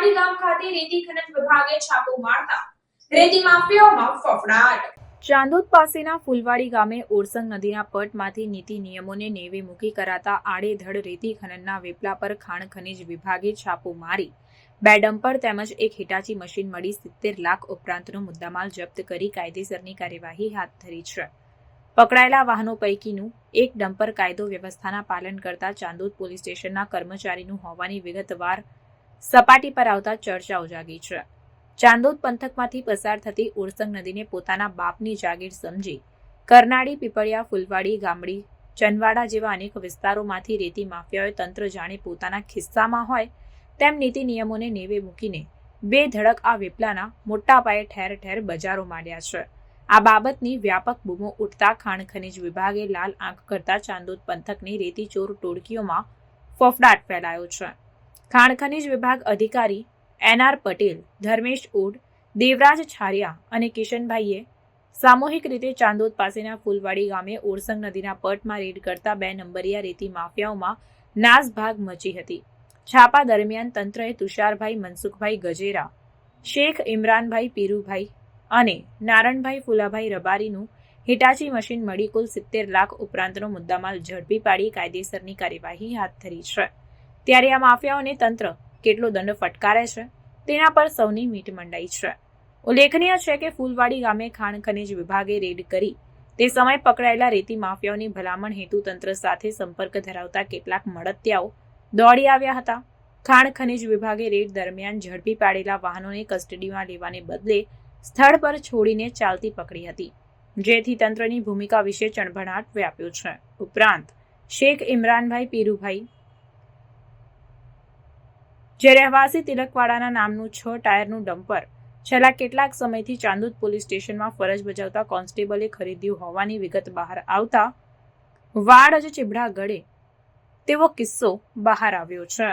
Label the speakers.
Speaker 1: ફૂલવાડી ગામ ખાતે રેતી ખનન વિભાગે છાપો મારતા રેતી માફિયાઓમાં ફફડાટ। ચાંદોદ પાસેના ફૂલવાડી ગામે ઓરસંગ નદીના પટમાંથી નીતિ નિયમોને નેવે મૂકી કરાતા આડેધડ રેતી ખનનના વેપલા પર ખાણ ખનીજ વિભાગે છાપો મારી 2 ડમ્પર તેમજ એક હિટાચી મશીન મળી 70 લાખ ઉપરાંતનો મુદ્દામાલ જપ્ત કરી કાયદેસરની કાર્યવાહી હાથ ધરી છે। પકડાયેલા વાહનો પૈકીનું એક ડમ્પર કાયદો વ્યવસ્થાના પાલન કરતા ચાંદોદ પોલીસ સ્ટેશનના કર્મચારીનું હોવાની વિગતવાર સપાટી પર આવતા ચર્ચાઓ જાગી છે। ચાંદોદ પંથકમાંથી પસાર થતી ઓરસંગ નદીને પોતાના બાપની જાગીર સમજી કરનાળી, પીપળિયા, ફૂલવાડી, ગામડી, ચનવાડા જેવા અનેક વિસ્તારોમાંથી રેતી માફિયાઓએ તંત્ર જાણે પોતાના ખિસ્સામાં હોય તેમ નીતિ નિયમોને નેવે મૂકીને બેધડક આ વેપલાના મોટા પાયે ઠેર ઠેર બજારો માંડ્યા છે। આ બાબતની વ્યાપક બૂમો ઉઠતા ખાણ ખનીજ વિભાગે લાલ આંખ કરતા ચાંદોદ પંથકની રેતી ચોર ટોળકીઓમાં ફફડાટ ફેલાયો છે। ખાણ ખનીજ વિભાગ અધિકારી NR પટેલ, ધર્મેશ ઓડ, દેવરાજ છારિયા અને કિશનભાઈએ સામૂહિક રીતે ચાંદોદ પાસેના ફૂલવાડી ગામે ઓરસંગ નદીના પટમાં રેડ કરતા 2 નંબરિયા રેતી માફિયાઓમાં નાસભાગ મચી હતી। છાપા દરમિયાન તંત્રએ તુષારભાઈ મનસુખભાઈ ગજેરા, શેખ ઇમરાનભાઈ પીરુભાઈ અને નારણભાઈ ફુલાભાઈ રબારીનું હિટાચી મશીન મળી કુલ 70 લાખ ઉપરાંતનો મુદ્દામાલ ઝડપી પાડી કાયદેસરની કાર્યવાહી હાથ ધરી છે। ત્યારે આ માફિયાઓને તંત્ર કેટલો દંડ ફટકારે છે તેના પર સૌની મીટ મંડાઈ છે। ઉલ્લેખનીય છે કે ફૂલવાડી ગામે ખાણ ખનીજ વિભાગે રેડ કરી તે સમયે પકડાયેલા રેતી માફિયાઓની ભલામણ હેતુ તંત્ર સાથે સંપર્ક ધરાવતા કેટલાક મળતિયાઓ દોડી આવ્યા હતા। ખાણ ખનીજ વિભાગે રેડ દરમિયાન ઝડપી પાડેલા વાહનોને કસ્ટડીમાં લેવાને બદલે સ્થળ પર છોડીને ચાલતી પકડી હતી, જેથી તંત્રની ભૂમિકા વિશે ચણભણાટ વ્યાપ્યો છે। ઉપરાંત શેખ ઇમરાનભાઈ પીરુભાઈ જે રહેવાસી તિલકવાડાના નામનું 6 ટાયરનું ડમ્પર છેલ્લા કેટલાક સમયથી ચાંદોદ પોલીસ સ્ટેશનમાં ફરજ બજાવતા કોન્સ્ટેબલે ખરીદ્યું હોવાની વિગત બહાર આવતા વાડ જ ચીબડા ગળે તેવો કિસ્સો બહાર આવ્યો છે।